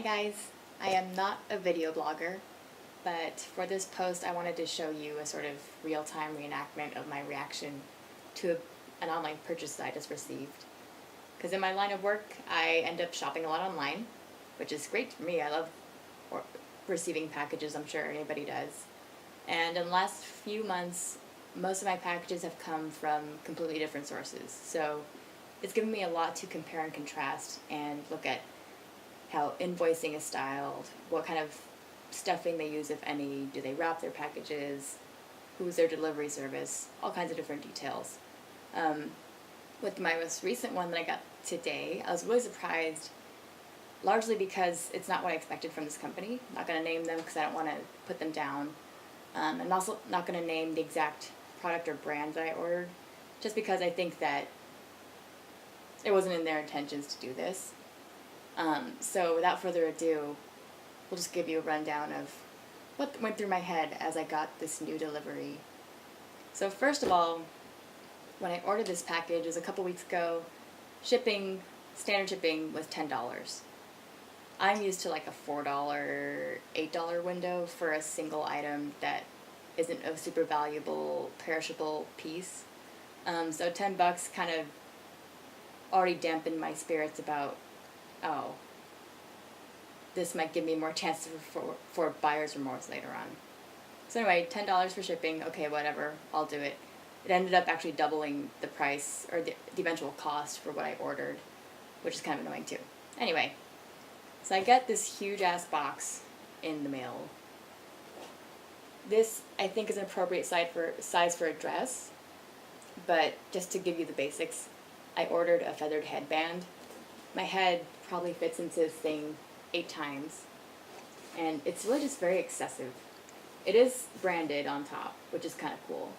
Hi guys, I am not a video blogger, but for this post I wanted to show you a sort of real-time reenactment of my reaction to an online purchase that I just received. Because in my line of work I end up shopping a lot online, which is great for me. I love receiving packages, I'm sure anybody does. And in the last few months most of my packages have come from completely different sources, so it's given me a lot to compare and contrast and look at how invoicing is styled, what kind of stuffing they use, if any, do they wrap their packages, who's their delivery service, all kinds of different details. With my most recent one that I got today, I was really surprised, largely because it's not what I expected from this company. I'm not going to name them because I don't want to put them down. I'm also not going to name the exact product or brand that I ordered, just because I think that it wasn't in their intentions to do this. So without further ado, we'll just give you a rundown of what went through my head as I got this new delivery. So first of all, when I ordered this package, it was a couple weeks ago, standard shipping was $10. I'm used to like a $4, $8 window for a single item that isn't a super valuable, perishable piece. So $10 kind of already dampened my spirits about, oh, this might give me more chance for buyer's remorse later on. So anyway, $10 for shipping, okay, whatever, I'll do it. It ended up actually doubling the price, or the eventual cost for what I ordered, which is kind of annoying too. Anyway, so I get this huge-ass box in the mail. This, I think, is an appropriate size for a dress, but just to give you the basics, I ordered a feathered headband. My head probably fits into this thing 8 times, and it's really just very excessive. It is branded on top, which is kind of cool,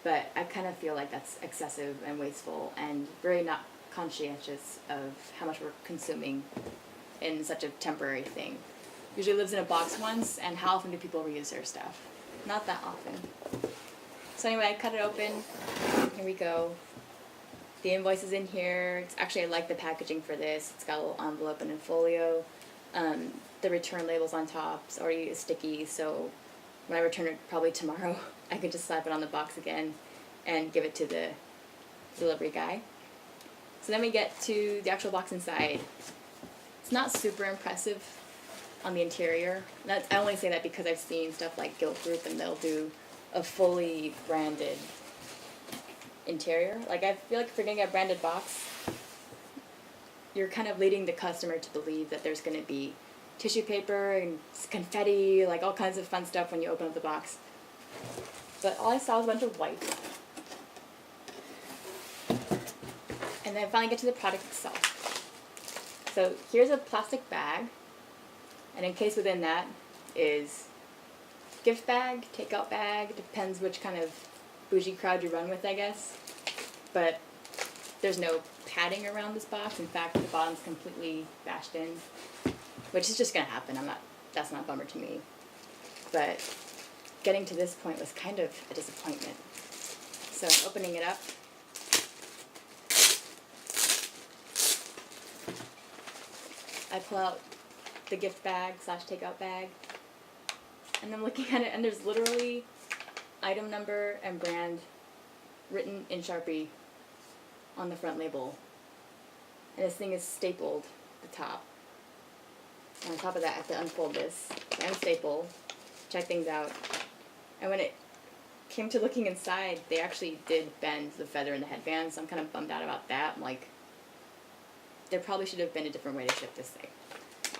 but I kind of feel like that's excessive and wasteful and very not conscientious of how much we're consuming in such a temporary thing. Usually lives in a box once, and how often do people reuse their stuff? Not that often. So anyway, I cut it open. Here we go. The invoice is in here. I like the packaging for this. It's got a little envelope and a folio. The return label's on top. It's already sticky, so when I return it probably tomorrow, I can just slap it on the box again and give it to the delivery guy. So then we get to the actual box inside. It's not super impressive on the interior. I only say that because I've seen stuff like Guild Group, and they'll do a fully branded interior. Like, I feel like if you're getting a branded box, you're kind of leading the customer to believe that there's going to be tissue paper and confetti, like all kinds of fun stuff when you open up the box. But all I saw was a bunch of white. And then I finally get to the product itself. So here's a plastic bag, and encased within that is gift bag, takeout bag, depends which kind of bougie crowd you run with, I guess. But there's no padding around this box. In fact, the bottom's completely bashed in, which is just gonna happen. That's not a bummer to me. But getting to this point was kind of a disappointment. So opening it up, I pull out the gift bag / takeout bag, and I'm looking at it, and there's literally item number and brand written in Sharpie on the front label. And this thing is stapled at the top. And on top of that, I have to unfold this, unstaple, check things out. And when it came to looking inside, they actually did bend the feather in the headband, so I'm kind of bummed out about that. I'm like, there probably should have been a different way to ship this thing.